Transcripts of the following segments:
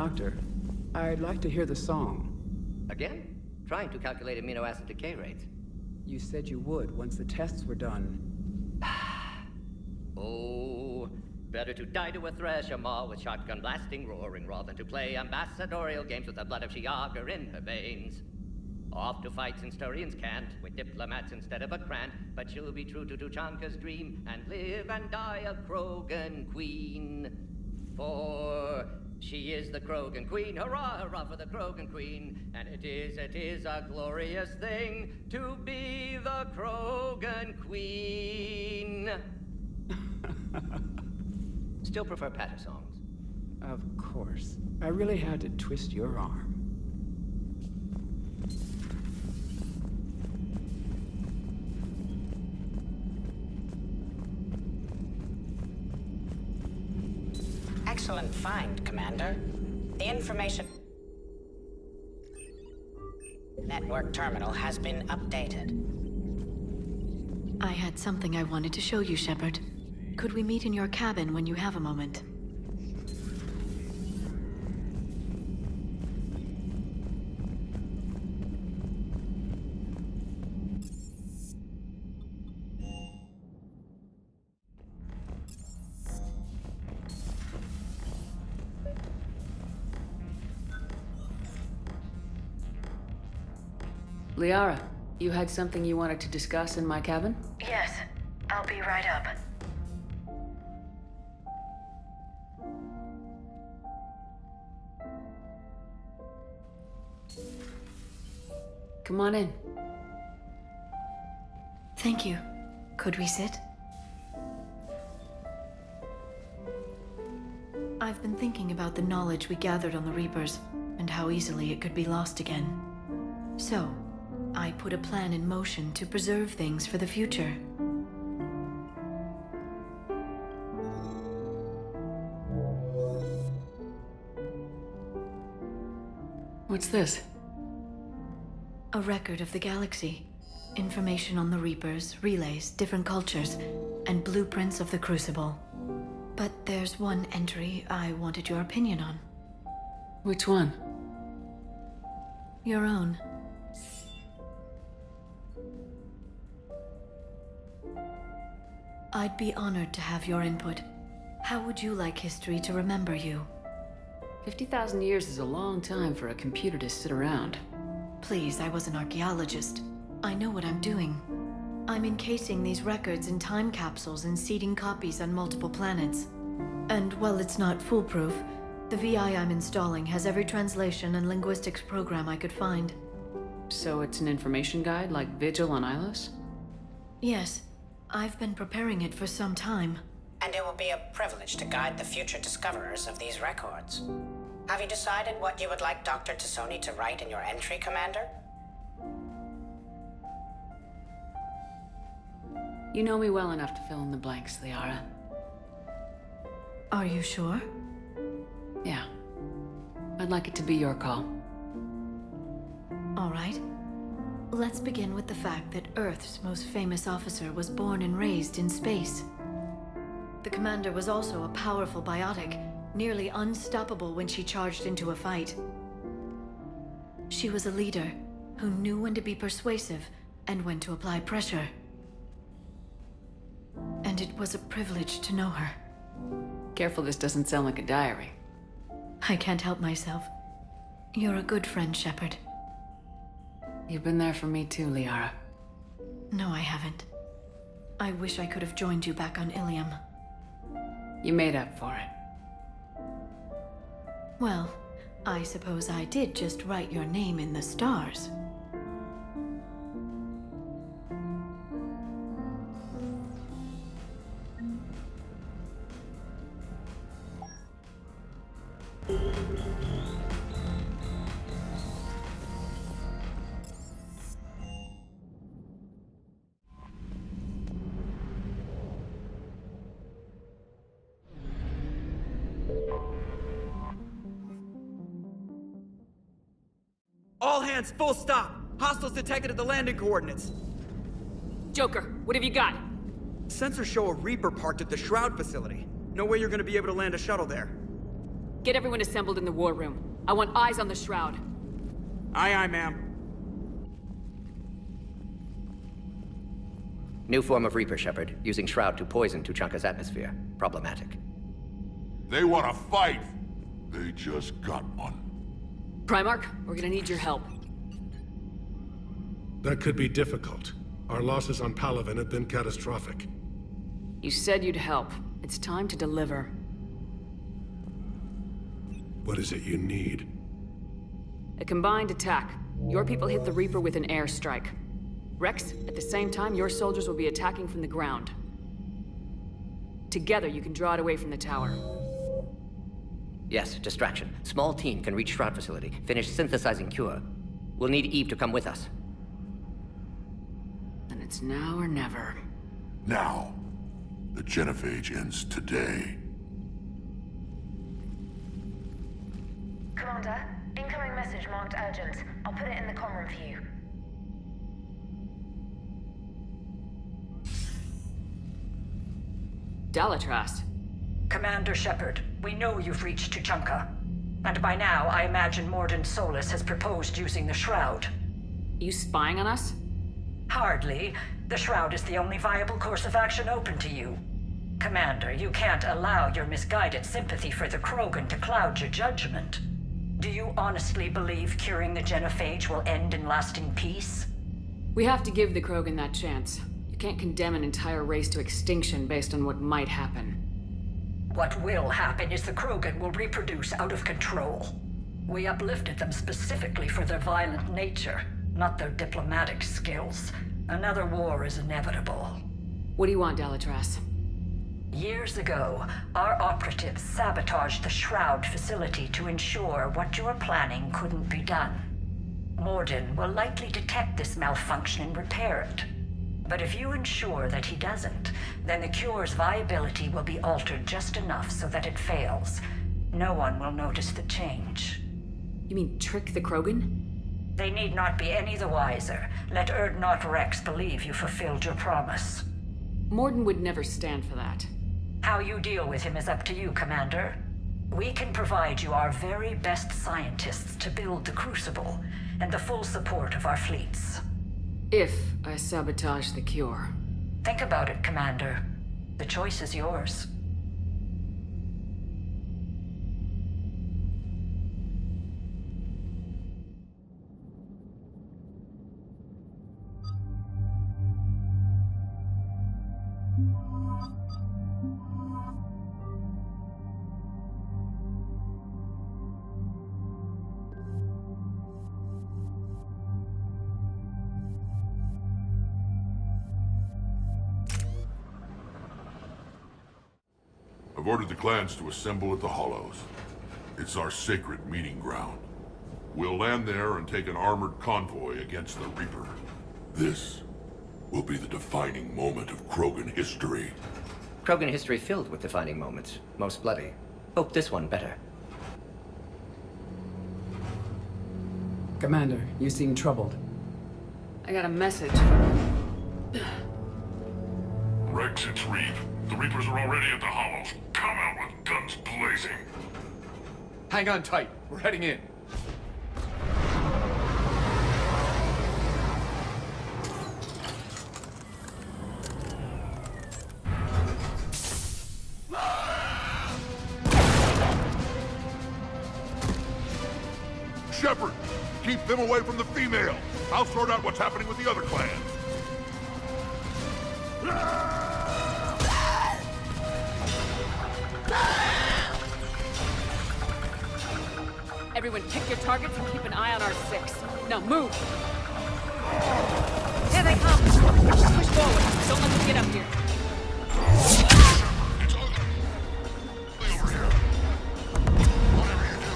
Doctor, I'd like to hear the song. Again? Trying to calculate amino acid decay rates. You said you would once the tests were done. Oh, better to die to a thresher maw with shotgun blasting, roaring raw than to play ambassadorial games with the blood of Shiagar in her veins. Off to fight since Turians can't, with diplomats instead of a Krant, but she'll be true to Tuchanka's dream, and live and die a Krogan queen. For she is the Krogan queen, hurrah, hurrah for the Krogan queen, and it is a glorious thing to be the Krogan queen. Still prefer patter songs. Of course. I really had to twist your arm. Excellent find, Commander. The information network terminal has been updated. I had something I wanted to show you, Shepard. Could we meet in your cabin when you have a moment? Liara, you had something you wanted to discuss in my cabin? Yes, I'll be right up. Come on in. Thank you. Could we sit? I've been thinking about the knowledge we gathered on the Reapers, and how easily it could be lost again. So, I put a plan in motion to preserve things for the future. What's this? A record of the galaxy. Information on the Reapers, relays, different cultures, and blueprints of the Crucible. But there's one entry I wanted your opinion on. Which one? Your own. I'd be honored to have your input. How would you like history to remember you? 50,000 years is a long time for a computer to sit around. Please, I was an archaeologist. I know what I'm doing. I'm encasing these records in time capsules and seeding copies on multiple planets. And while it's not foolproof, the VI I'm installing has every translation and linguistics program I could find. So it's an information guide like Vigil on Ilos? Yes, I've been preparing it for some time. And it will be a privilege to guide the future discoverers of these records. Have you decided what you would like Dr. T'Soni to write in your entry, Commander? You know me well enough to fill in the blanks, Liara. Are you sure? Yeah. I'd like it to be your call. All right. Let's begin with the fact that Earth's most famous officer was born and raised in space. The commander was also a powerful biotic, nearly unstoppable when she charged into a fight. She was a leader who knew when to be persuasive and when to apply pressure. And it was a privilege to know her. Careful this doesn't sound like a diary. I can't help myself. You're a good friend, Shepard. You've been there for me too, Liara. No, I haven't. I wish I could have joined you back on Ilium. You made up for it. Well, I suppose I did just write your name in the stars. All hands, full stop! Hostiles detected at the landing coordinates. Joker, what have you got? Sensors show a Reaper parked at the Shroud facility. No way you're gonna be able to land a shuttle there. Get everyone assembled in the war room. I want eyes on the Shroud. Aye, aye, ma'am. New form of Reaper, Shepard. Using Shroud to poison Tuchanka's atmosphere. Problematic. They want to fight. They just got one. Primarch, we're gonna need your help. That could be difficult. Our losses on Palaven have been catastrophic. You said you'd help. It's time to deliver. What is it you need? A combined attack. Your people hit the Reaper with an airstrike. Rex, at the same time, your soldiers will be attacking from the ground. Together, you can draw it away from the tower. Yes, distraction. Small team can reach Shroud facility. Finish synthesizing Cure. We'll need Eve to come with us. Then it's now or never. Now. The Genophage ends today. Commander, incoming message marked urgent. I'll put it in the comm room for you. Dalatrast. Commander Shepard, we know you've reached Tuchanka. And by now, I imagine Mordin Solus has proposed using the Shroud. You spying on us? Hardly. The Shroud is the only viable course of action open to you. Commander, you can't allow your misguided sympathy for the Krogan to cloud your judgment. Do you honestly believe curing the Genophage will end in lasting peace? We have to give the Krogan that chance. You can't condemn an entire race to extinction based on what might happen. What will happen is the Krogan will reproduce out of control. We uplifted them specifically for their violent nature, not their diplomatic skills. Another war is inevitable. What do you want, Dalatrast? Years ago, our operatives sabotaged the Shroud facility to ensure what you were planning couldn't be done. Mordin will likely detect this malfunction and repair it. But if you ensure that he doesn't, then the cure's viability will be altered just enough so that it fails. No one will notice the change. You mean trick the Krogan? They need not be any the wiser. Let Urdnot Rex believe you fulfilled your promise. Mordin would never stand for that. How you deal with him is up to you, Commander. We can provide you our very best scientists to build the Crucible, and the full support of our fleets. If I sabotage the cure. Think about it, Commander. The choice is yours. I've ordered the clans to assemble at the Hollows. It's our sacred meeting ground. We'll land there and take an armored convoy against the Reaper. This will be the defining moment of Krogan history. Krogan history filled with defining moments. Most bloody. Hope this one better. Commander, you seem troubled. I got a message. Rex, it's Reeve. The Reapers are already at the Hollows. Come out with guns blazing. Hang on tight. We're heading in. Shepard, keep them away from the female. I'll sort out what's happening with the other clans. Everyone pick your targets and keep an eye on our six. Now move! Here they come! Push forward! Don't let them get up here! It's ugly. Over here. Whatever you do,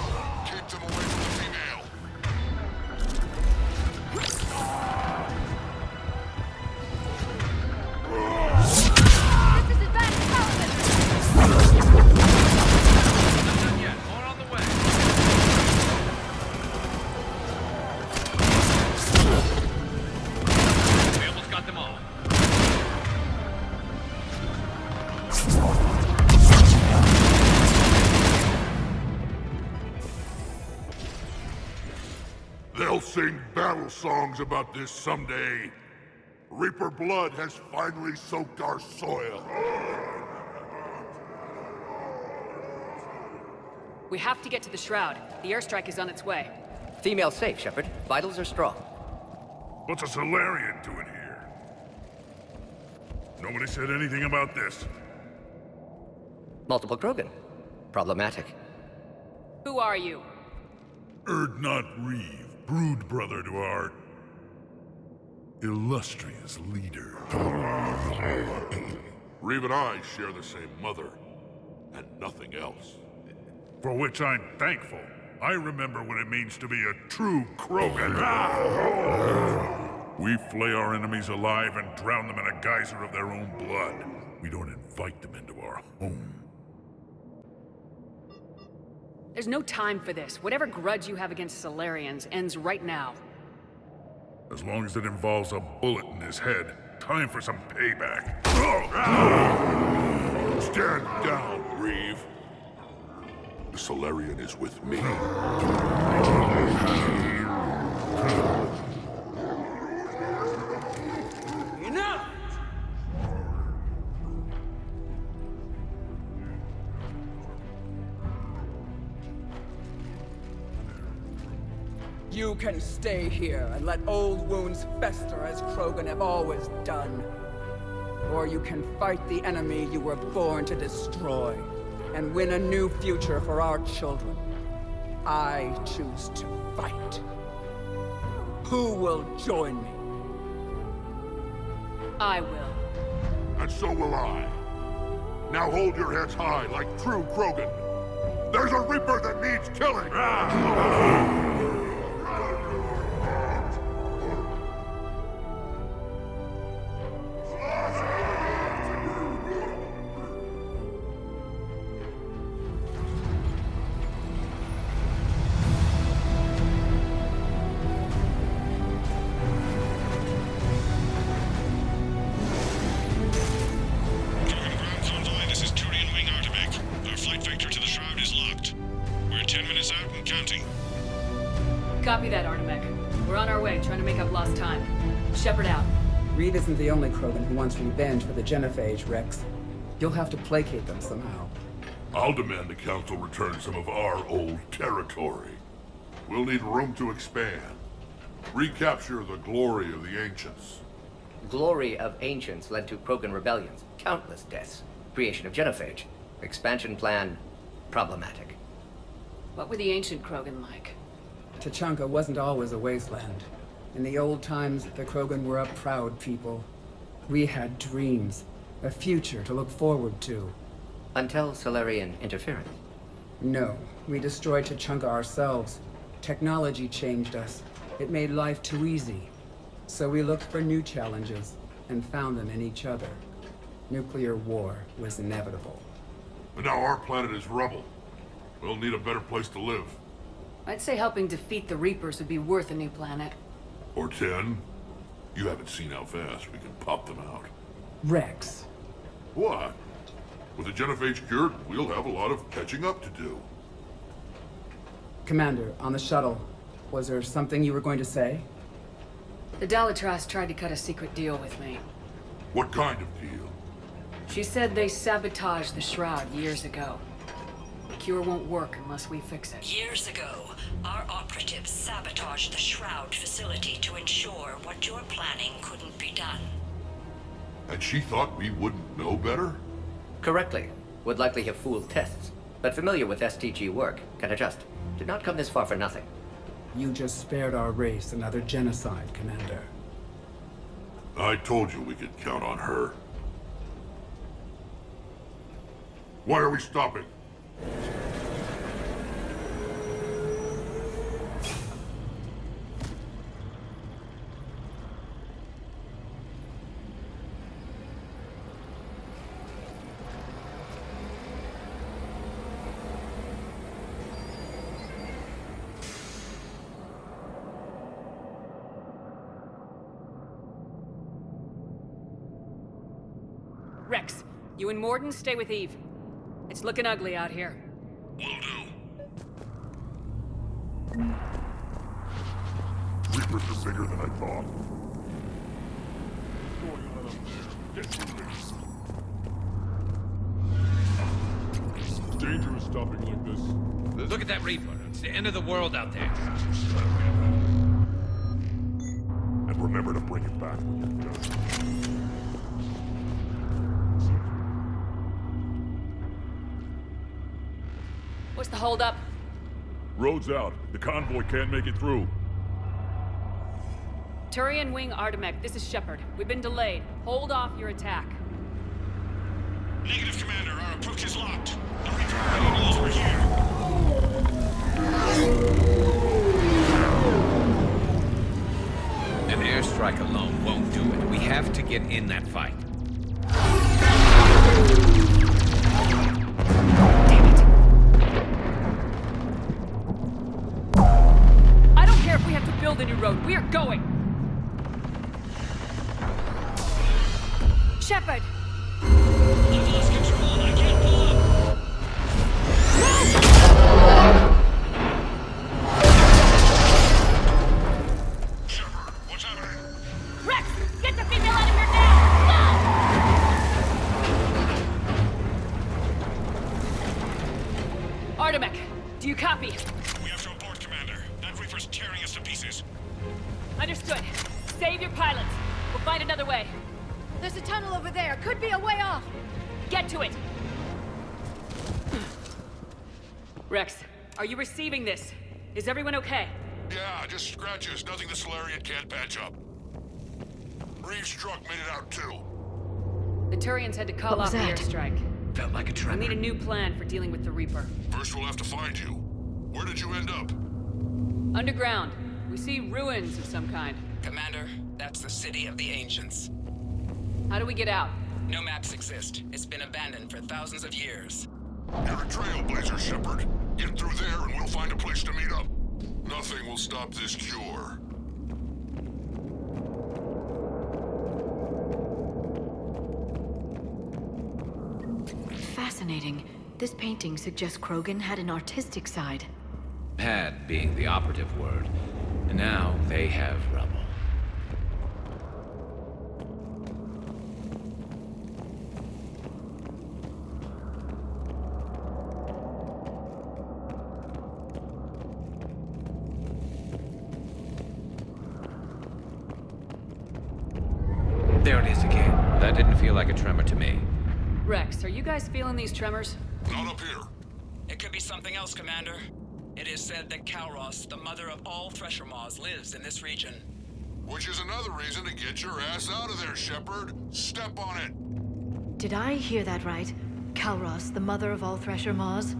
keep them away from the female. This is advanced power! Not yet. More on the way. We almost got them all. They'll sing battle songs about this someday. Reaper blood has finally soaked our soil. We have to get to the Shroud. The airstrike is on its way. Female safe, Shepard. Vitals are strong. What's a Solarian doing here? Nobody said anything about this. Multiple Krogan. Problematic. Who are you? Erdnot Reeve, brood brother to our illustrious leader. Reeve and I share the same mother, and nothing else. For which I'm thankful. I remember what it means to be a true Krogan. We flay our enemies alive and drown them in a geyser of their own blood. We don't invite them into our home. There's no time for this. Whatever grudge you have against Solarians ends right now. As long as it involves a bullet in his head, time for some payback. Stand down, Reeve. The Solarian is with me. Enough! You can stay here and let old wounds fester as Krogan have always done. Or you can fight the enemy you were born to destroy, and win a new future for our children. I choose to fight. Who will join me? I will. And so will I. Now hold your heads high like true Krogan. There's a Reaper that needs killing! Copy that, Artemek. We're on our way, trying to make up lost time. Shepard out. Reed isn't the only Krogan who wants revenge for the Genophage, Rex. You'll have to placate them somehow. I'll demand the Council return some of our old territory. We'll need room to expand. Recapture the glory of the Ancients. Glory of Ancients led to Krogan rebellions, countless deaths, creation of Genophage. Expansion plan, problematic. What were the ancient Krogan like? Tachanka wasn't always a wasteland. In the old times, the Krogan were a proud people. We had dreams, a future to look forward to. Until Solarian interference. No, we destroyed Tachanka ourselves. Technology changed us. It made life too easy. So we looked for new challenges, and found them in each other. Nuclear war was inevitable. And now our planet is rubble. We'll need a better place to live. I'd say helping defeat the Reapers would be worth a new planet. Or 10. You haven't seen how fast we can pop them out. Rex. What? With the Genophage cured, we'll have a lot of catching up to do. Commander, on the shuttle, was there something you were going to say? The Dalitras tried to cut a secret deal with me. What kind of deal? She said they sabotaged the Shroud years ago. The cure won't work unless we fix it. Years ago, our operatives sabotaged the Shroud facility to ensure what you're planning couldn't be done. And she thought we wouldn't know better? Correctly. Would likely have fooled tests. But familiar with STG work, can adjust. Did not come this far for nothing. You just spared our race another genocide, Commander. I told you we could count on her. Why are we stopping? Rex, you and Morden stay with Eve. It's looking ugly out here. Will do. Reapers are bigger than I thought. What's going on up there? Get moving. It's dangerous stopping like this. Look at that Reaper. It's the end of the world out there. And remember to bring it back when you're done. What's the holdup? Road's out. The convoy can't make it through. Turian Wing Artemek, this is Shepard. We've been delayed. Hold off your attack. Negative, Commander. Our approach is locked. The Reaper already knows we're here. An airstrike alone won't do it. We have to get in that fight. Damn it. I don't care if we have to build a new road. We are going. Shepard! I've lost control. I can't pull up. Shepard, what's happening? Rex! Get the female out of here now! Go! Artemek, do you copy? We have to abort, Commander. That Reaper's tearing us to pieces. Understood. Save your pilots. We'll find another way. There's a tunnel over there. Could be a way off. Get to it! Rex, are you receiving this? Is everyone okay? Yeah, just scratches. Nothing the Solarian can't patch up. Reeves' truck made it out too. The Turians had to call What off was the that? airstrike. Felt like a I tremor. need a new plan for dealing with the Reaper. First we'll have to find you. Where did you end up? Underground. We see ruins of some kind. Commander, that's the City of the Ancients. How do we get out? No maps exist. It's been abandoned for thousands of years. You're a trailblazer, Shepard. Get through there and we'll find a place to meet up. Nothing will stop this cure. Fascinating. This painting suggests Krogan had an artistic side. Had being the operative word. And now they have rubble. There it is again. That didn't feel like a tremor to me. Rex, are you guys feeling these tremors? Not up here. It could be something else, Commander. It is said that Kalros, the mother of all Thresher Maws, lives in this region. Which is another reason to get your ass out of there, Shepard. Step on it. Did I hear that right? Kalros, the mother of all Thresher Maws?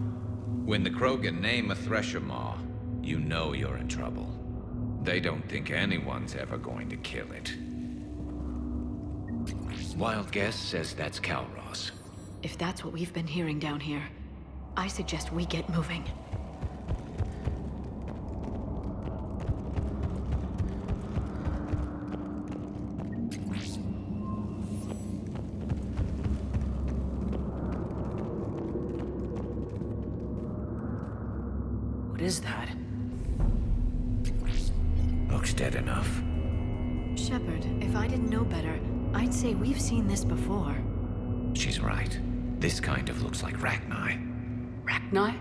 When the Krogan name a Thresher Maw, you know you're in trouble. They don't think anyone's ever going to kill it. Wild guess says that's Kalros. If that's what we've been hearing down here, I suggest we get moving. What is that? Looks dead enough. Shepard, if I didn't know better, I'd say we've seen this before. She's right. This kind of looks like Rachni. Rachni?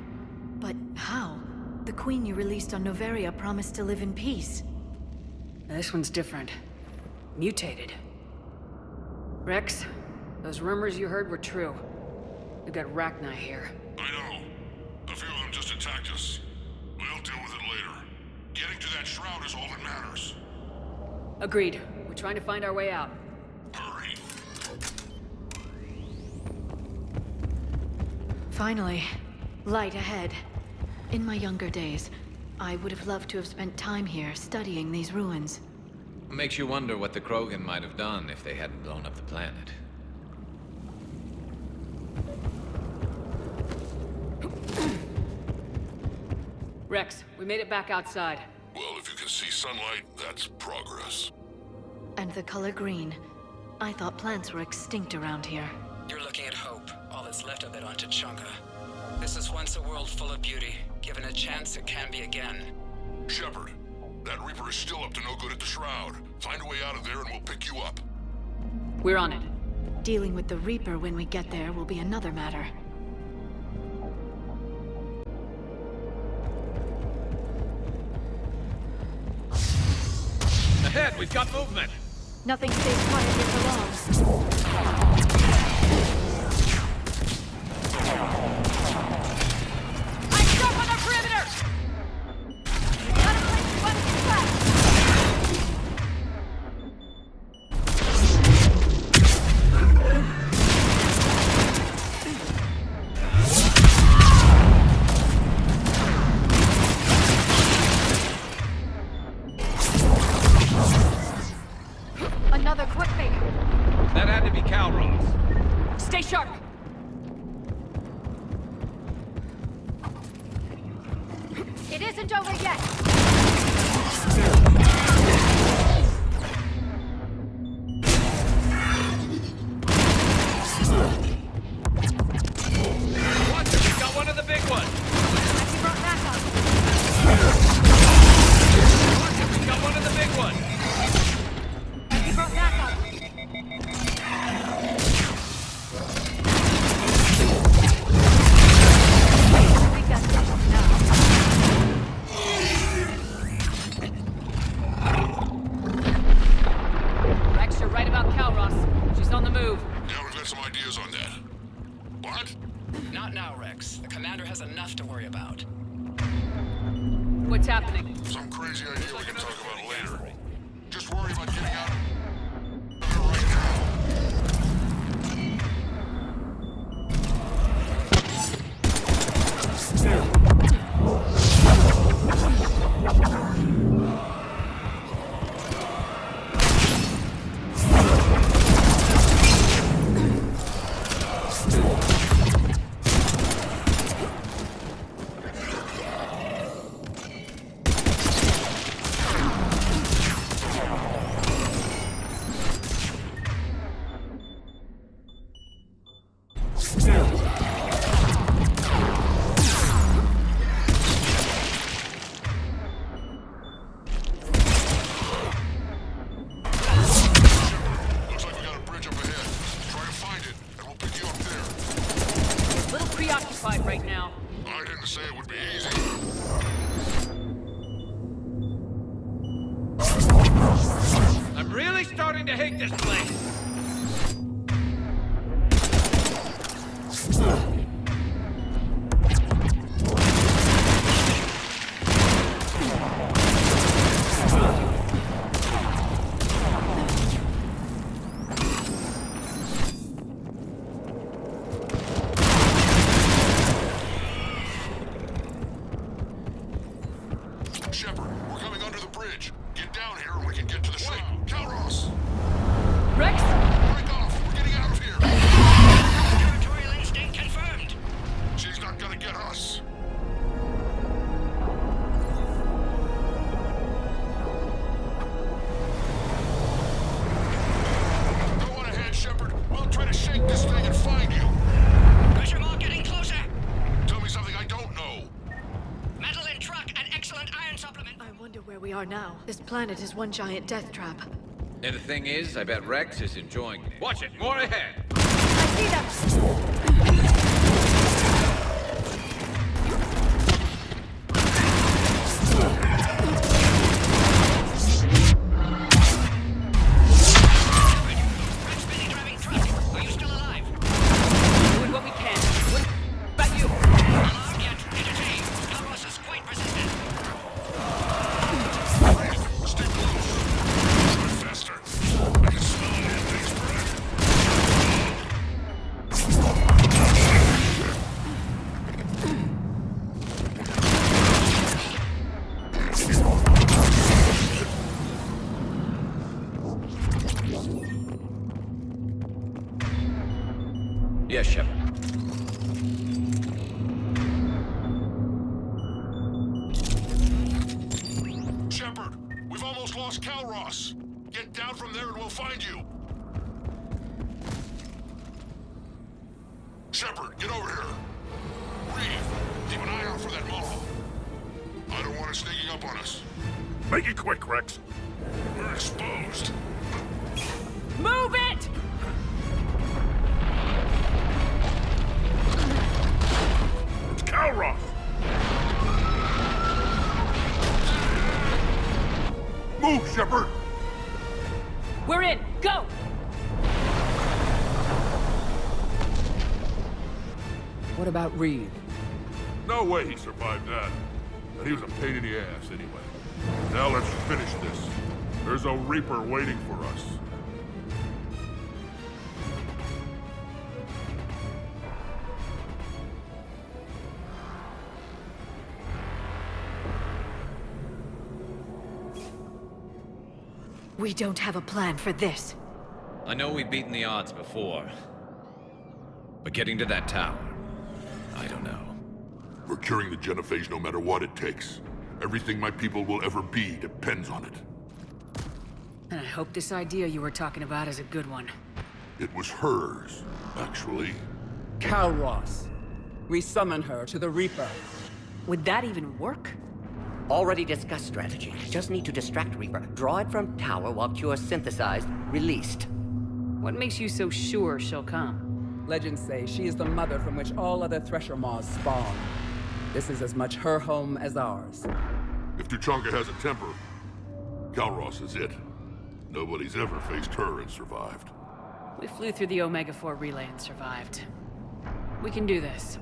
But how? The queen you released on Noveria promised to live in peace. This one's different. Mutated. Rex, those rumors you heard were true. We've got Rachni here. I know. A few of them just attacked us. We'll deal with it later. Getting to that shroud is all that matters. Agreed. We're trying to find our way out. Hurry. Finally, light ahead. In my younger days, I would have loved to have spent time here studying these ruins. Makes you wonder what the Krogan might have done if they hadn't blown up the planet. Rex, we made it back outside. Well, if you can see sunlight, that's progress. And the color green. I thought plants were extinct around here. You're looking at hope, all that's left of it on Tuchanka. This is once a world full of beauty. Given a chance, it can be again. Shepard, That Reaper is still up to no good at the Shroud. Find a way out of there and we'll pick you up. We're on it. Dealing with the Reaper when we get there will be another matter. Ahead, we've got movement! Nothing stays quiet here for long. I'm stuck on the perimeter! Gotta place weapons fast! Another quick maker. That had to be Calros. Stay sharp! It isn't over yet. Watch it, we've got one of the big ones! He brought backup. Watch it, we've got one of the big ones! He brought backup. We got this now. Rex, you're right about Calros. She's on the move. Yeah, we've got some ideas on that. What? Not now, Rex. The commander has enough to worry about. What's happening? Some crazy idea we can talk about later. Just worry about getting out of there right now. Looks like we got a bridge up ahead. Try to find it, and we'll pick you up there. A little preoccupied right now. I didn't say it would be easy. I'm really starting to hate this place! Shepard, we're coming under the bridge. Get down here and we can get to the ship. Calros! Rex? Break off! We're getting out of here! Territorial instinct confirmed. She's not gonna get us. Go on ahead, Shepard. We'll try to shake this thing and find you. Pressure mark getting closer. Tell me something I don't know. Metal in truck and excellent iron supplement. I wonder where we are now. This planet is one giant death trap. And the thing is, I bet Rex is enjoying it. Watch it, more ahead! I see them! Rex busy driving truck. Are you still alive? Doing what we can. What about you? Alarmed yet? Entertained. Calros is quite resistant. Stay close. Try faster. I can smell that thing's breath. Yes, Shepard. Shepard, we've almost lost Calros. Get down from there and we'll find you. Shepard, get over here. Reeve, keep an eye out for that model. I don't want it sneaking up on us. Make it quick, Rex. We're exposed. Move it! It's Calroth! Move, Shepard! We're in! Go! What about Reed? No way he survived that. And he was a pain in the ass anyway. Now let's finish this. There's a Reaper waiting for us. We don't have a plan for this. I know we've beaten the odds before. But getting to that tower, I don't know. We're curing the Genophage no matter what it takes. Everything my people will ever be depends on it. And I hope this idea you were talking about is a good one. It was hers, actually. Calross. We summon her to the Reaper. Would that even work? Already discussed strategy. Just need to distract Reaper. Draw it from tower while Cure synthesized, released. What makes you so sure she'll come? Legends say she is the mother from which all other Thresher Maws spawn. This is as much her home as ours. If Tuchanka has a temper, Calross is it. Nobody's ever faced her and survived. We flew through the Omega-4 relay and survived. We can do this.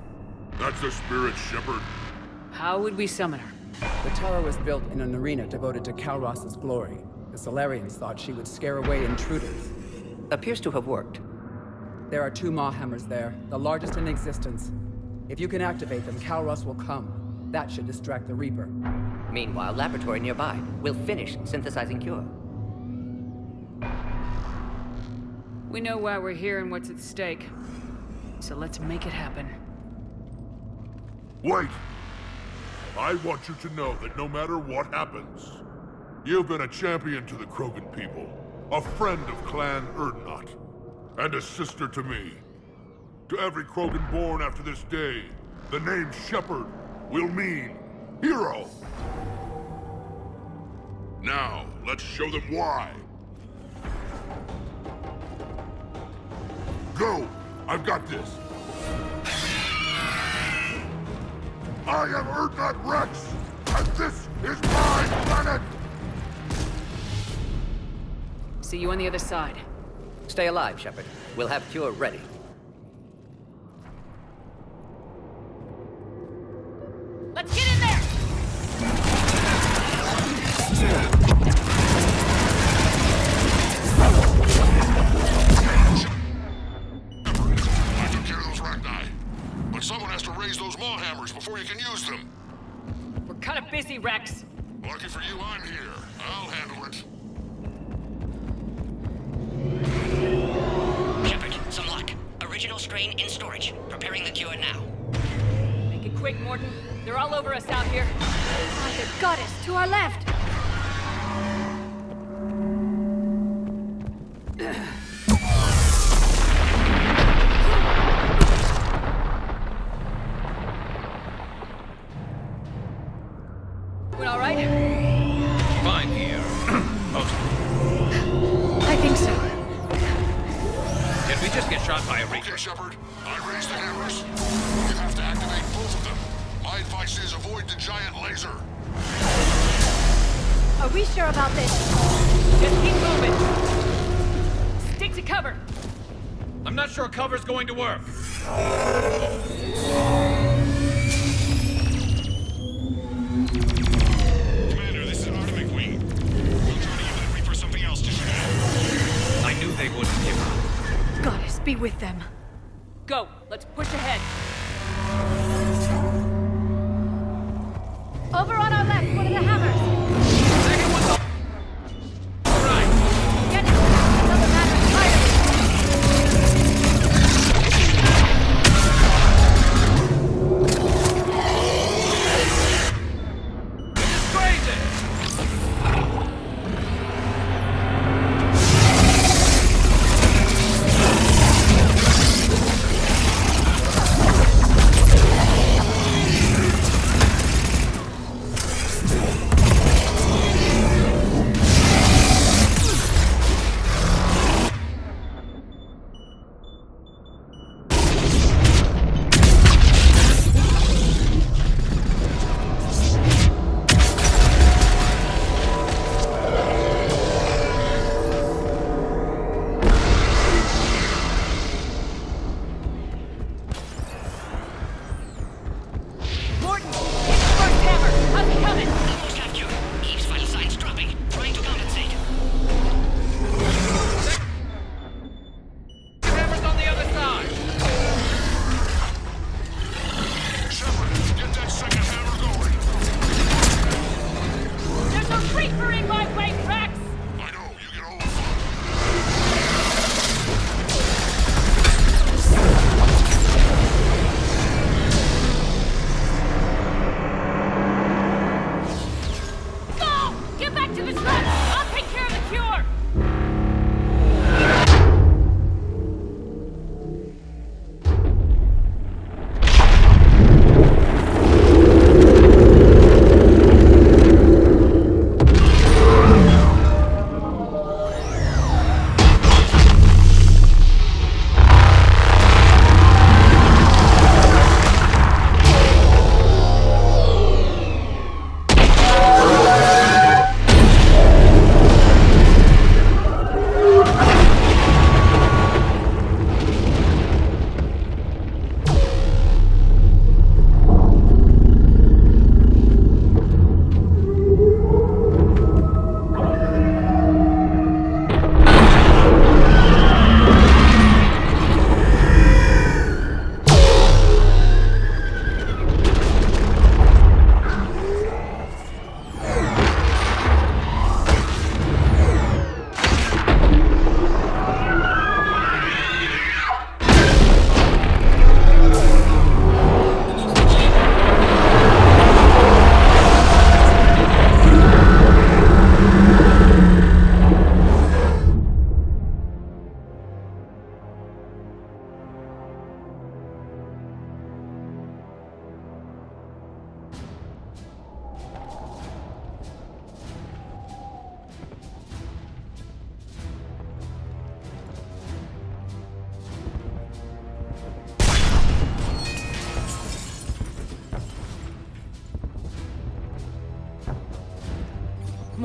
That's the spirit, Shepard. How would we summon her? The tower was built in an arena devoted to Calross's glory. The Solarians thought she would scare away intruders. Appears to have worked. There are 2 Maw hammers there, the largest in existence. If you can activate them, Calross will come. That should distract the Reaper. Meanwhile, laboratory nearby. We'll finish synthesizing Cure. We know why we're here and what's at stake. So let's make it happen. Wait! I want you to know that no matter what happens, you've been a champion to the Krogan people, a friend of Clan Urdnot, and a sister to me. To every Krogan born after this day, the name Shepard will mean hero. Now, let's show them why. Go! I've got this. I am Urdnot Rex, and this is my planet! See you on the other side. Stay alive, Shepard. We'll have Cure ready. Let's get in there! I took care of those Rachni. But someone has to raise those Maw hammers before you can use them. We're kind of busy, Rex. Lucky for you, I'm here. I'll handle it. Shepard, some luck. Original strain in storage. Preparing the cure now. Make it quick, Morton. They're all over us out here. Mother Goddess, to our left! Doing all right? Fine here. I think so. Did we just get shot by a Reaper? Okay, Shepard. I raised the hammers. You have to activate both of them. My advice is avoid the giant laser. Are we sure about this? Just keep moving. Stick to cover. I'm not sure cover's going to work. Commander, this is Atomic Wing. We'll try to give that Reaper something else to shoot at. I knew they wouldn't give up. Goddess, be with them. Go. Let's push ahead. Over on our left, one of the hammers. Second one's up. All right. Get it! Another hammer, fire! This is crazy.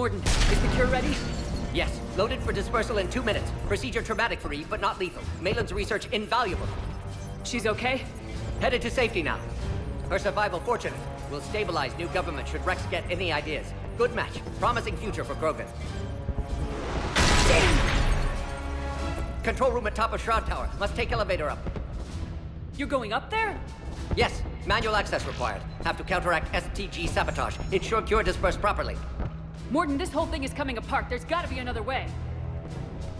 Morden, is the cure ready? Yes, loaded for dispersal in 2 minutes. Procedure traumatic for Eve, but not lethal. Malin's research invaluable. She's okay? Headed to safety now. Her survival fortunate. Will stabilize new government should Rex get any ideas. Good match. Promising future for Krogan. Control room at top of Shroud Tower. Must take elevator up. You're going up there? Yes, manual access required. Have to counteract STG sabotage. Ensure Cure dispersed properly. Morden, this whole thing is coming apart. There's gotta be another way.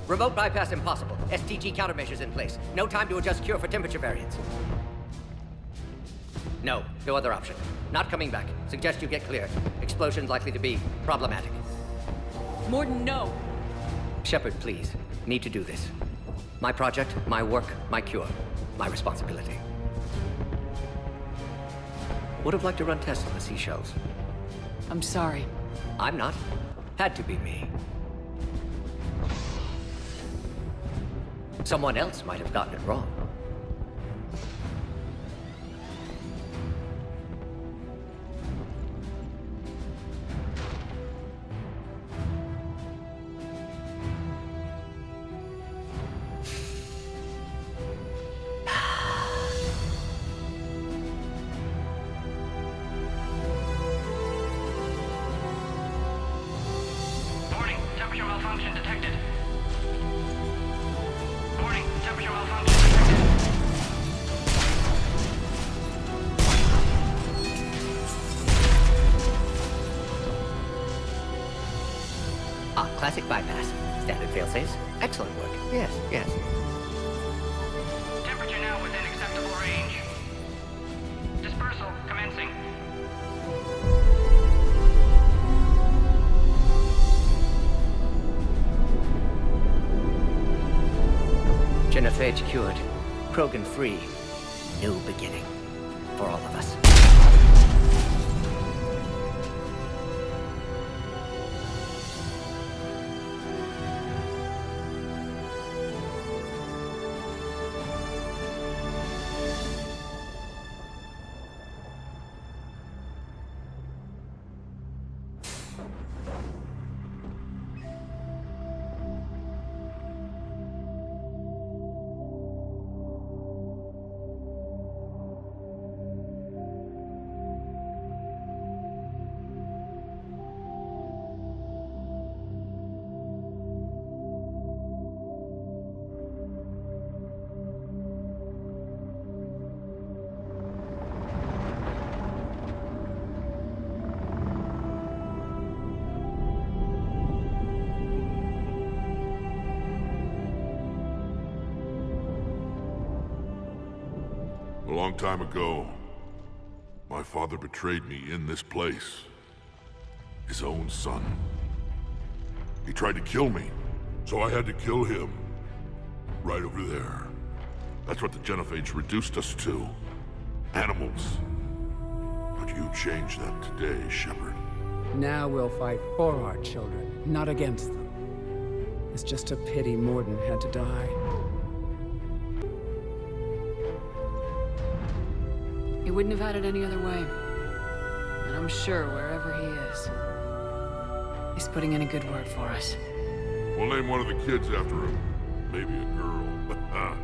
Remote bypass impossible. STG countermeasures in place. No time to adjust Cure for temperature variance. No other option. Not coming back. Suggest you get clear. Explosion's likely to be problematic. Morden, no. Shepard, please. Need to do this. My project, my work, my cure. My responsibility. Would have liked to run tests on the seashells. I'm sorry. I'm not. Had to be me. Someone else might have gotten it wrong. Warning, temperature malfunction detected. Warning, temperature malfunction detected. Classic bypass. Standard failsafes. Excellent work. Yes. Temperature now within acceptable range. Dispersal commencing. Genophage cured. Krogan free. New beginning. For all of us. A long time ago, my father betrayed me in this place. His own son. He tried to kill me, so I had to kill him. Right over there. That's what the Genophage reduced us to. Animals. But you changed that today, Shepard. Now we'll fight for our children, not against them. It's just a pity Morden had to die. He wouldn't have had it any other way. And I'm sure wherever he is, he's putting in a good word for us. We'll name one of the kids after him. Maybe a girl.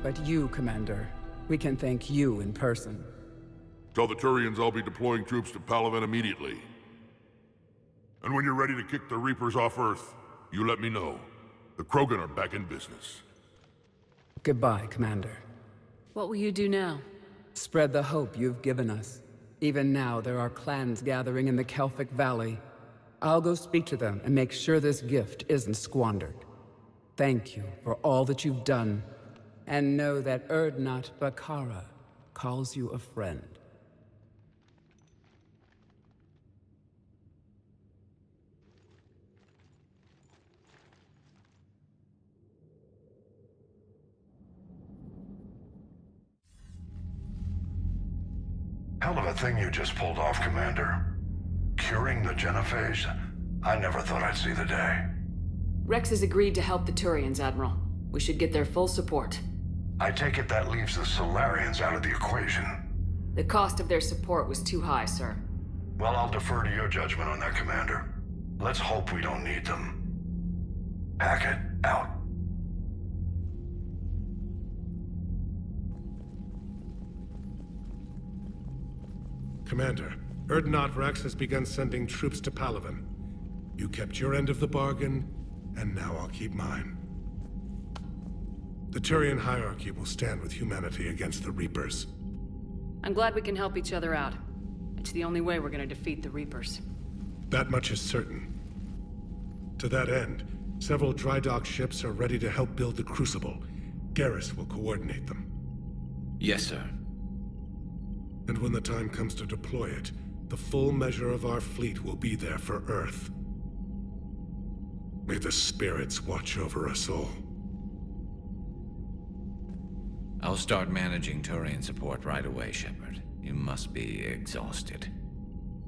But you, Commander, we can thank you in person. Tell the Turians I'll be deploying troops to Palaven immediately. And when you're ready to kick the Reapers off Earth, you let me know. The Krogan are back in business. Goodbye, Commander. What will you do now? Spread the hope you've given us. Even now, there are clans gathering in the Kelphic Valley. I'll go speak to them and make sure this gift isn't squandered. Thank you for all that you've done, and know that Erdnot Bakara calls you a friend. Hell of a thing you just pulled off, Commander. Curing the Genophage? I never thought I'd see the day. Rex has agreed to help the Turians, Admiral. We should get their full support. I take it that leaves the Solarians out of the equation. The cost of their support was too high, sir. Well, I'll defer to your judgment on that, Commander. Let's hope we don't need them. Packet out. Commander, Erdnot Rex has begun sending troops to Palaven. You kept your end of the bargain, and now I'll keep mine. The Turian hierarchy will stand with humanity against the Reapers. I'm glad we can help each other out. It's the only way we're gonna defeat the Reapers. That much is certain. To that end, several dry dock ships are ready to help build the Crucible. Garrus will coordinate them. Yes, sir. And when the time comes to deploy it, the full measure of our fleet will be there for Earth. May the spirits watch over us all. I'll start managing Turian support right away, Shepard. You must be exhausted.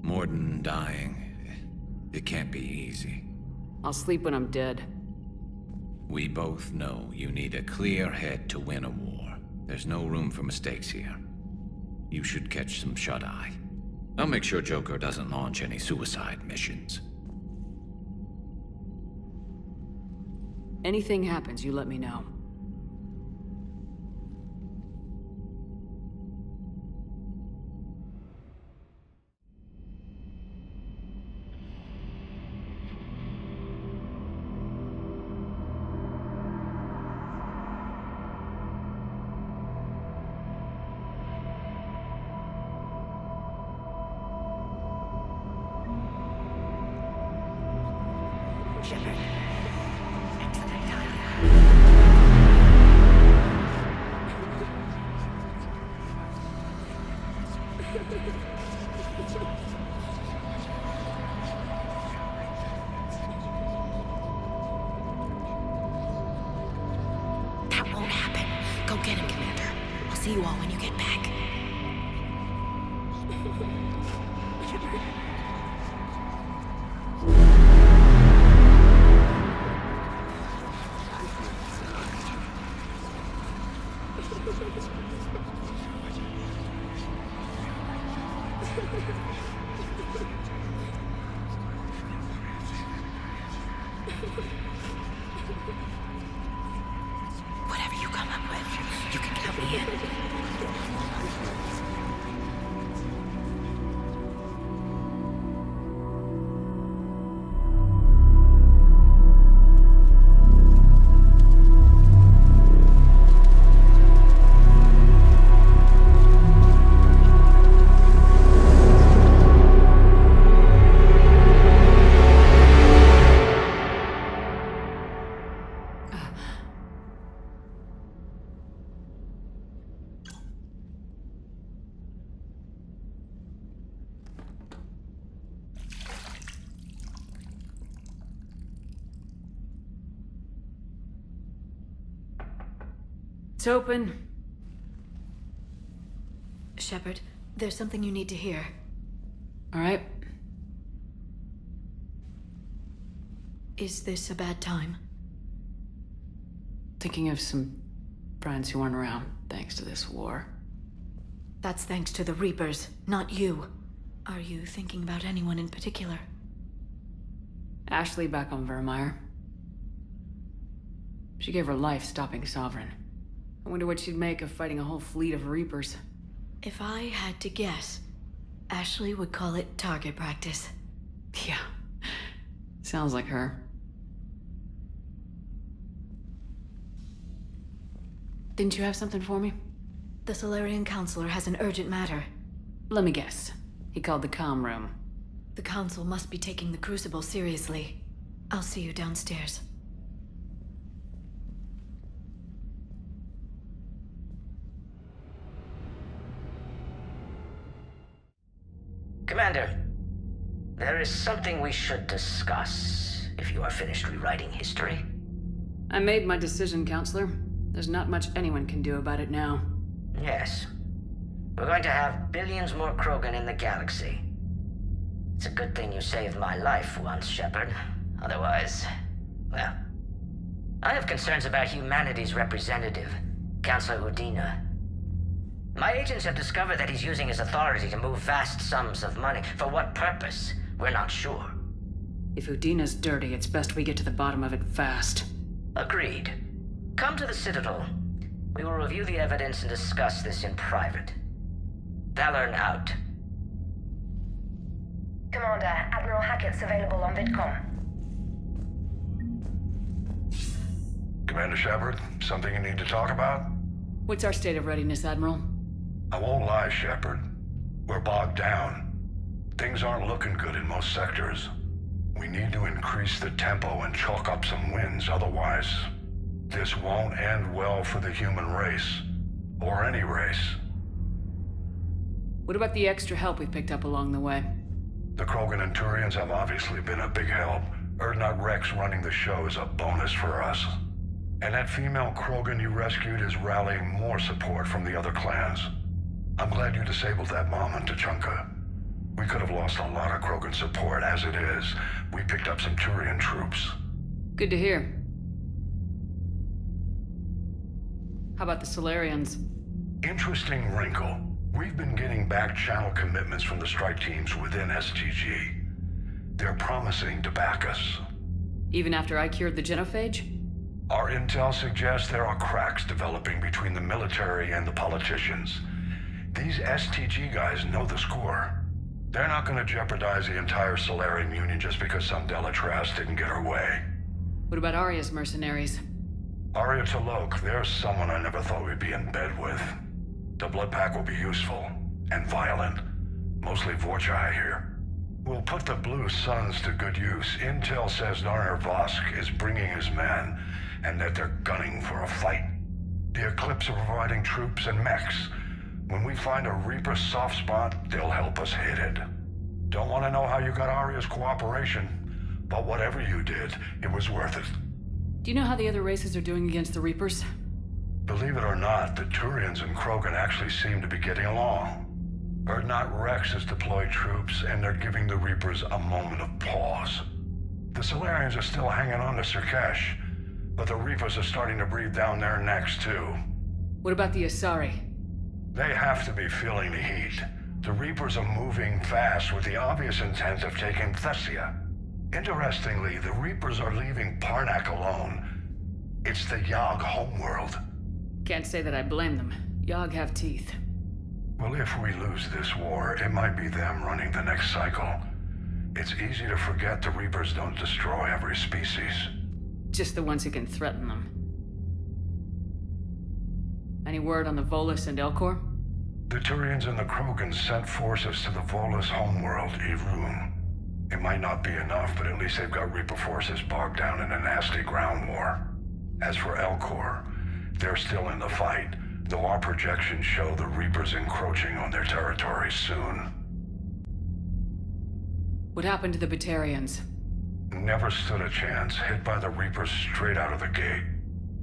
Morden dying, it can't be easy. I'll sleep when I'm dead. We both know you need a clear head to win a war. There's no room for mistakes here. You should catch some shut-eye. I'll make sure Joker doesn't launch any suicide missions. Anything happens, you let me know. That won't happen. Go get him, Commander. I'll see you all when you get back. Whatever you come up with, you can count me in. It's open. Shepard, there's something you need to hear. All right. Is this a bad time? Thinking of some friends who aren't around thanks to this war. That's thanks to the Reapers, not you. Are you thinking about anyone in particular? Ashley back on Vermeer. She gave her life stopping Sovereign. I wonder what she'd make of fighting a whole fleet of Reapers. If I had to guess, Ashley would call it target practice. Yeah. Sounds like her. Didn't you have something for me? The Solarian Counselor has an urgent matter. Let me guess. He called the comm room. The Council must be taking the Crucible seriously. I'll see you downstairs. Commander, there is something we should discuss, if you are finished rewriting history. I made my decision, Counselor. There's not much anyone can do about it now. Yes. We're going to have billions more Krogan in the galaxy. It's a good thing you saved my life once, Shepard. Otherwise, well... I have concerns about humanity's representative, Councilor Udina. My agents have discovered that he's using his authority to move vast sums of money. For what purpose? We're not sure. If Udina's dirty, it's best we get to the bottom of it fast. Agreed. Come to the Citadel. We will review the evidence and discuss this in private. Valorn out. Commander, Admiral Hackett's available on VidCom. Commander Shepard, something you need to talk about? What's our state of readiness, Admiral? I won't lie, Shepard. We're bogged down. Things aren't looking good in most sectors. We need to increase the tempo and chalk up some wins, otherwise, this won't end well for the human race. Or any race. What about the extra help we picked up along the way? The Krogan and Turians have obviously been a big help. Urdnot Rex running the show is a bonus for us. And that female Krogan you rescued is rallying more support from the other clans. I'm glad you disabled that mom in Tuchanka. We could have lost a lot of Krogan support. As it is, we picked up some Turian troops. Good to hear. How about the Solarians? Interesting wrinkle. We've been getting back channel commitments from the strike teams within STG. They're promising to back us. Even after I cured the Genophage? Our intel suggests there are cracks developing between the military and the politicians. These STG guys know the score. They're not going to jeopardize the entire Solarian Union just because some Delatras didn't get her way. What about Arya's mercenaries? Arya T'Loak, there's someone I never thought we'd be in bed with. The Blood Pack will be useful, and violent. Mostly Vorchai here. We'll put the Blue Suns to good use. Intel says Narner Vosk is bringing his men, and that they're gunning for a fight. The Eclipse are providing troops and mechs. When we find a Reaper soft spot, they'll help us hit it. Don't want to know how you got Arya's cooperation, but whatever you did, it was worth it. Do you know how the other races are doing against the Reapers? Believe it or not, the Turians and Krogan actually seem to be getting along. Urdnot Rex has deployed troops, and they're giving the Reapers a moment of pause. The Solarians are still hanging on to Surkesh, but the Reapers are starting to breathe down their necks too. What about the Asari? They have to be feeling the heat. The Reapers are moving fast with the obvious intent of taking Thessia. Interestingly, the Reapers are leaving Parnak alone. It's the Yogg homeworld. Can't say that I blame them. Yogg have teeth. Well, if we lose this war, it might be them running the next cycle. It's easy to forget the Reapers don't destroy every species. Just the ones who can threaten them. Any word on the Volus and Elcor? The Turians and the Krogan sent forces to the Volus homeworld, Irun. It might not be enough, but at least they've got Reaper forces bogged down in a nasty ground war. As for Elcor, they're still in the fight, though our projections show the Reapers encroaching on their territory soon. What happened to the Batarians? Never stood a chance, hit by the Reapers straight out of the gate.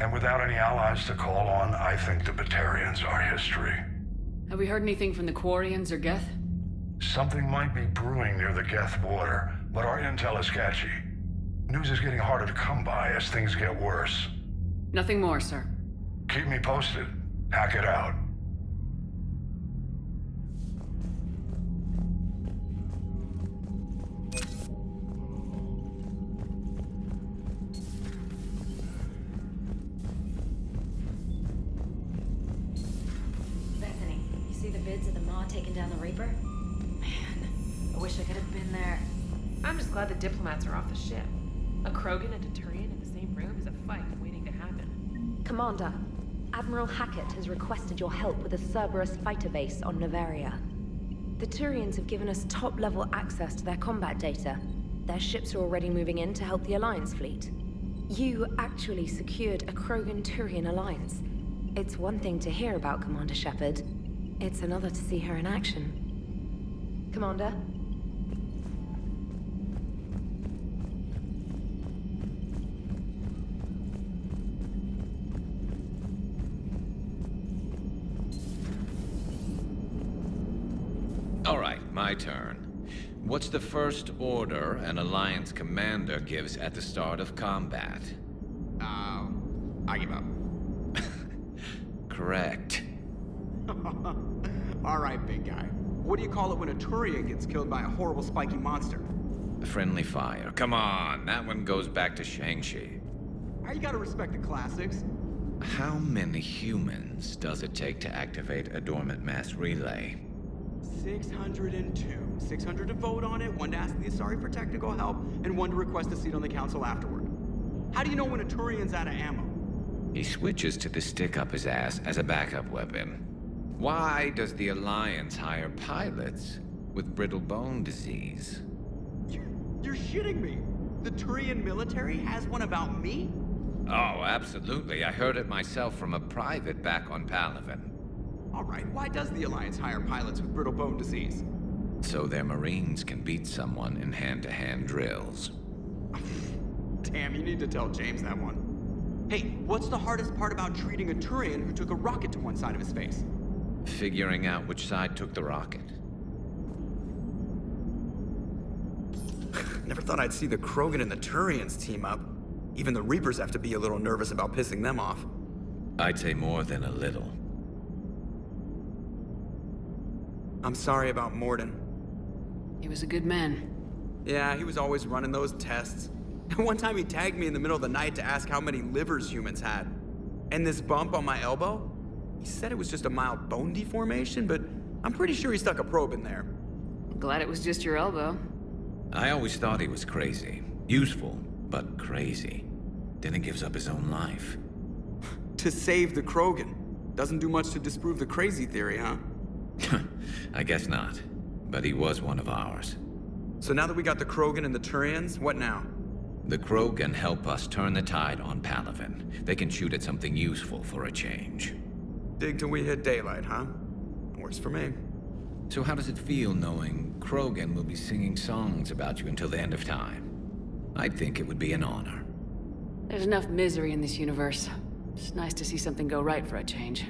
And without any allies to call on, I think the Batarians are history. Have we heard anything from the Quarians or Geth? Something might be brewing near the Geth border, but our intel is sketchy. News is getting harder to come by as things get worse. Nothing more, sir. Keep me posted. Hack it out. Bethany, you see the vids of the Maw taking down the Reaper? Man, I wish I could have been there. I'm just glad the diplomats are off the ship. A Krogan and a Turian in the same room is a fight waiting to happen. Commander, Admiral Hackett has requested your help with a Cerberus fighter base on Novaria. The Turians have given us top-level access to their combat data. Their ships are already moving in to help the Alliance fleet. You actually secured a Krogan-Turian alliance. It's one thing to hear about, Commander Shepard. It's another to see her in action. Commander? All right, my turn. What's the first order an Alliance commander gives at the start of combat? I give up. Correct. All right, big guy. What do you call it when a Turian gets killed by a horrible spiky monster? A friendly fire. Come on, that one goes back to Shang-Chi. How you gotta respect the classics? How many humans does it take to activate a dormant mass relay? 602. 600 to vote on it, 1 to ask the Asari for technical help, and 1 to request a seat on the council afterward. How do you know when a Turian's out of ammo? He switches to the stick up his ass as a backup weapon. Why does the Alliance hire pilots with brittle bone disease? You're shitting me! The Turian military has one about me? Oh, absolutely. I heard it myself from a private back on Palaven. Alright, why does the Alliance hire pilots with brittle bone disease? So their Marines can beat someone in hand-to-hand drills. Damn, you need to tell James that one. Hey, what's the hardest part about treating a Turian who took a rocket to one side of his face? Figuring out which side took the rocket. Never thought I'd see the Krogan and the Turians team up. Even the Reapers have to be a little nervous about pissing them off. I'd say more than a little. I'm sorry about Morden. He was a good man. Yeah, he was always running those tests. One time he tagged me in the middle of the night to ask how many livers humans had. And this bump on my elbow? He said it was just a mild bone deformation, but I'm pretty sure he stuck a probe in there. Glad it was just your elbow. I always thought he was crazy. Useful, but crazy. Then he gives up his own life. To save the Krogan. Doesn't do much to disprove the crazy theory, huh? I guess not. But he was one of ours. So now that we got the Krogan and the Turians, what now? The Krogan help us turn the tide on Palaven. They can shoot at something useful for a change. Dig till we hit daylight, huh? Works for me. So how does it feel knowing Krogan will be singing songs about you until the end of time? I'd think it would be an honor. There's enough misery in this universe. It's nice to see something go right for a change.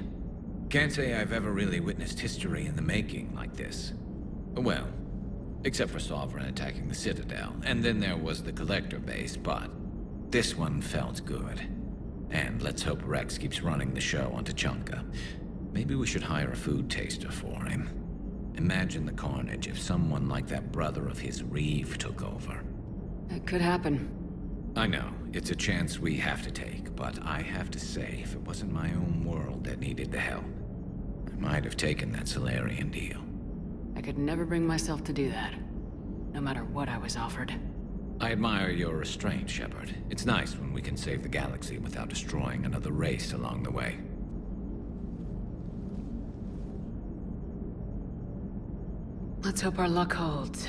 Can't say I've ever really witnessed history in the making like this. Well, except for Sovereign attacking the Citadel, and then there was the Collector base, but this one felt good. And let's hope Rex keeps running the show on Tuchanka. Maybe we should hire a food taster for him. Imagine the carnage if someone like that brother of his, Reeve, took over. It could happen. I know, it's a chance we have to take, but I have to say, if it wasn't my own world that needed the help, I might have taken that Solarian deal. I could never bring myself to do that, no matter what I was offered. I admire your restraint, Shepard. It's nice when we can save the galaxy without destroying another race along the way. Let's hope our luck holds.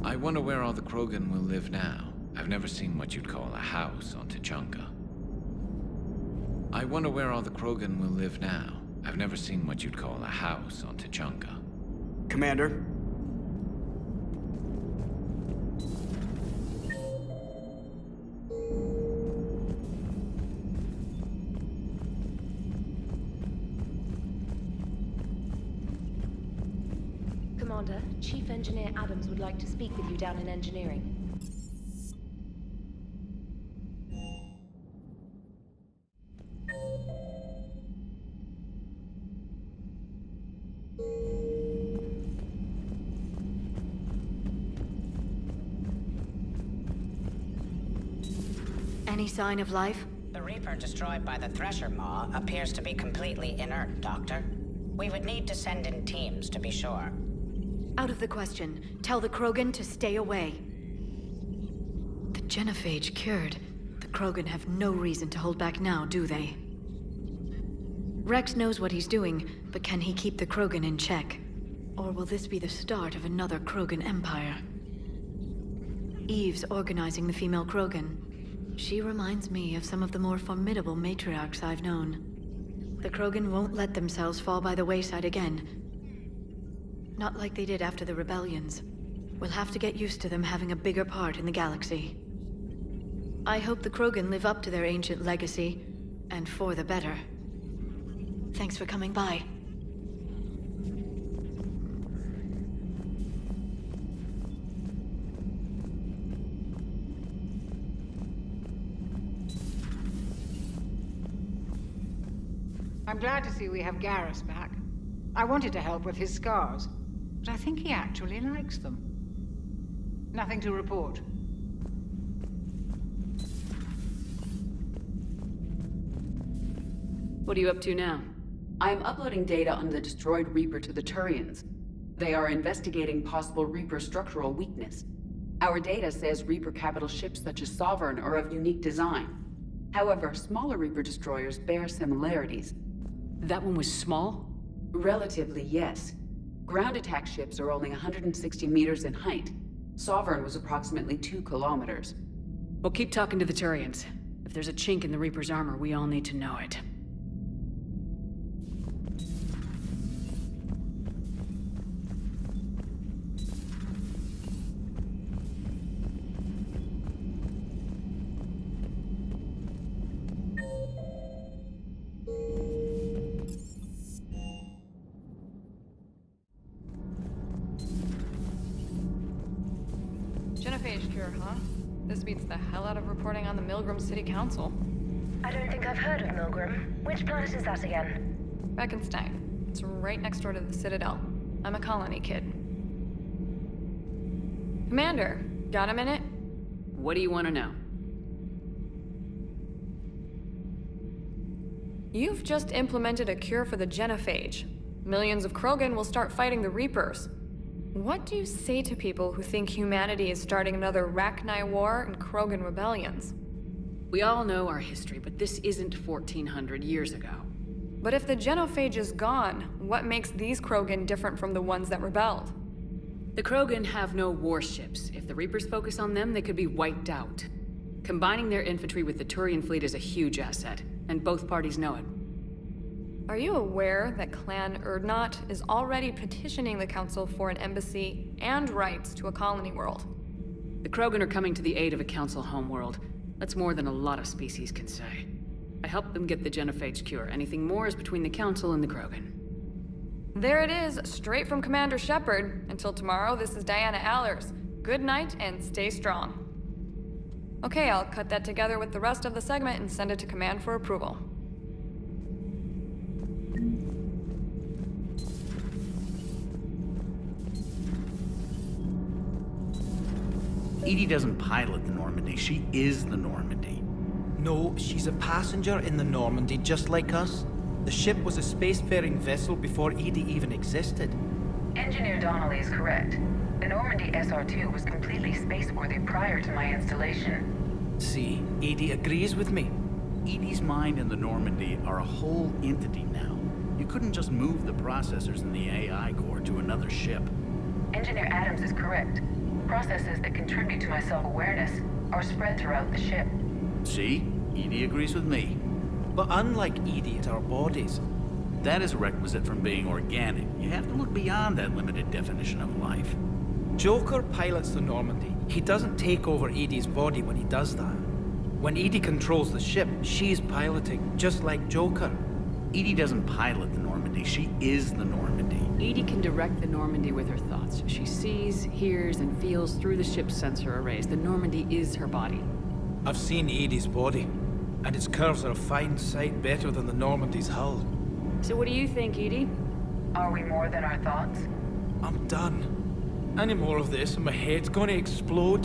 I wonder where all the Krogan will live now. I've never seen what you'd call a house on Tuchanka. I wonder where all the Krogan will live now. I've never seen what you'd call a house on Tuchanka. Commander? Commander, Chief Engineer Adams would like to speak with you down in engineering. Any sign of life? The Reaper destroyed by the Thresher Maw appears to be completely inert, Doctor. We would need to send in teams to be sure. Out of the question. Tell the Krogan to stay away. The Genophage cured. The Krogan have no reason to hold back now, do they? Rex knows what he's doing, but can he keep the Krogan in check? Or will this be the start of another Krogan empire? Eve's organizing the female Krogan. She reminds me of some of the more formidable matriarchs I've known. The Krogan won't let themselves fall by the wayside again. Not like they did after the rebellions. We'll have to get used to them having a bigger part in the galaxy. I hope the Krogan live up to their ancient legacy, and for the better. Thanks for coming by. I'm glad to see we have Garrus back. I wanted to help with his scars, but I think he actually likes them. Nothing to report. What are you up to now? I am uploading data on the destroyed Reaper to the Turians. They are investigating possible Reaper structural weakness. Our data says Reaper capital ships such as Sovereign are of unique design. However, smaller Reaper destroyers bear similarities. That one was small? Relatively, yes. Ground attack ships are only 160 meters in height. Sovereign was approximately 2 kilometers. Well, keep talking to the Turians. If there's a chink in the Reaper's armor, we all need to know it. Genophage cure, huh? This beats the hell out of reporting on the Milgram City Council. I don't think I've heard of Milgram. Which planet is that again? Beckenstein. It's right next door to the Citadel. I'm a colony kid. Commander, got a minute? What do you want to know? You've just implemented a cure for the Genophage. Millions of Krogan will start fighting the Reapers. What do you say to people who think humanity is starting another Rachni War and Krogan rebellions? We all know our history, but this isn't 1400 years ago. But if the Genophage is gone, what makes these Krogan different from the ones that rebelled? The Krogan have no warships. If the Reapers focus on them, they could be wiped out. Combining their infantry with the Turian fleet is a huge asset, and both parties know it. Are you aware that Clan Urdnot is already petitioning the Council for an embassy and rights to a colony world? The Krogan are coming to the aid of a Council homeworld. That's more than a lot of species can say. I helped them get the Genophage cure. Anything more is between the Council and the Krogan. There it is, straight from Commander Shepard. Until tomorrow, this is Diana Allers. Good night and stay strong. Okay, I'll cut that together with the rest of the segment and send it to Command for approval. Edie doesn't pilot the Normandy, she is the Normandy. No, she's a passenger in the Normandy, just like us. The ship was a spacefaring vessel before Edie even existed. Engineer Donnelly is correct. The Normandy SR-2 was completely spaceworthy prior to my installation. See, Edie agrees with me. Edie's mind and the Normandy are a whole entity now. You couldn't just move the processors in the AI core to another ship. Engineer Adams is correct. Processes that contribute to my self-awareness are spread throughout the ship. See? Edie agrees with me. But unlike Edie, it's our bodies. That is a requisite from being organic. You have to look beyond that limited definition of life. Joker pilots the Normandy. He doesn't take over Edie's body when he does that. When Edie controls the ship, she's piloting, just like Joker. Edie doesn't pilot the Normandy, she is the Normandy. Edie can direct the Normandy with her thoughts. She sees, hears, and feels through the ship's sensor arrays. The Normandy is her body. I've seen Edie's body, and its curves are a fine sight better than the Normandy's hull. So what do you think, Edie? Are we more than our thoughts? I'm done. Any more of this and my head's gonna explode.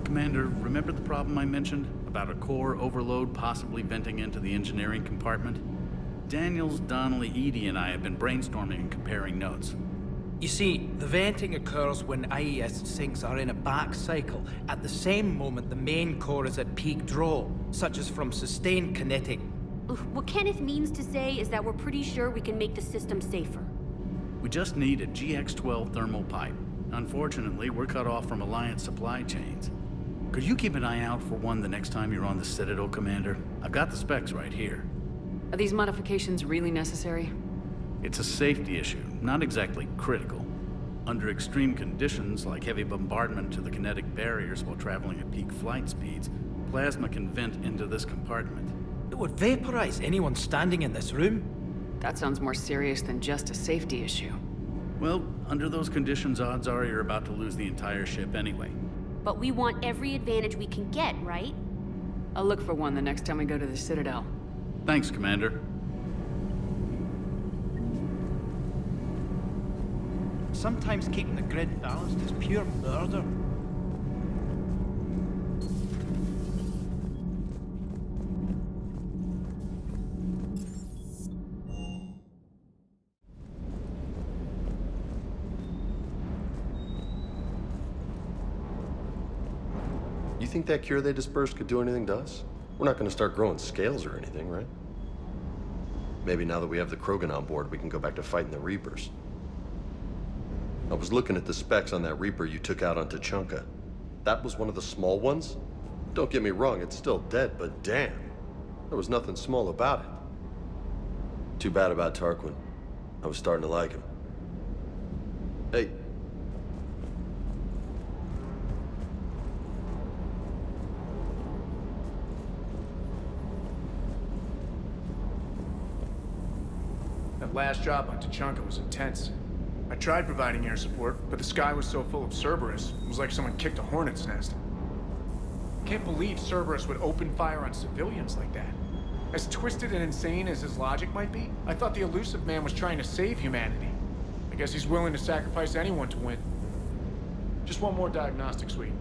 Commander, remember the problem I mentioned? About a core overload possibly venting into the engineering compartment? Daniels, Donnelly, Edie, and I have been brainstorming and comparing notes. You see, the venting occurs when IES sinks are in a back cycle, at the same moment the main core is at peak draw, such as from sustained kinetic. What Kenneth means to say is that we're pretty sure we can make the system safer. We just need a GX-12 thermal pipe. Unfortunately, we're cut off from Alliance supply chains. Could you keep an eye out for one the next time you're on the Citadel, Commander? I've got the specs right here. Are these modifications really necessary? It's a safety issue, not exactly critical. Under extreme conditions, like heavy bombardment to the kinetic barriers while traveling at peak flight speeds, plasma can vent into this compartment. It would vaporize anyone standing in this room. That sounds more serious than just a safety issue. Well, under those conditions, odds are you're about to lose the entire ship anyway. But we want every advantage we can get, right? I'll look for one the next time we go to the Citadel. Thanks, Commander. Sometimes keeping the grid balanced is pure murder. You think that cure they dispersed could do anything to us? We're not going to start growing scales or anything, right? Maybe now that we have the Krogan on board, we can go back to fighting the Reapers. I was looking at the specs on that Reaper you took out on Tuchanka. That was one of the small ones? Don't get me wrong, it's still dead, but damn. There was nothing small about it. Too bad about Tarquin. I was starting to like him. Hey. That last drop on Tuchanka was intense. I tried providing air support, but the sky was so full of Cerberus, it was like someone kicked a hornet's nest. Can't believe Cerberus would open fire on civilians like that. As twisted and insane as his logic might be, I thought the elusive man was trying to save humanity. I guess he's willing to sacrifice anyone to win. Just one more diagnostic suite.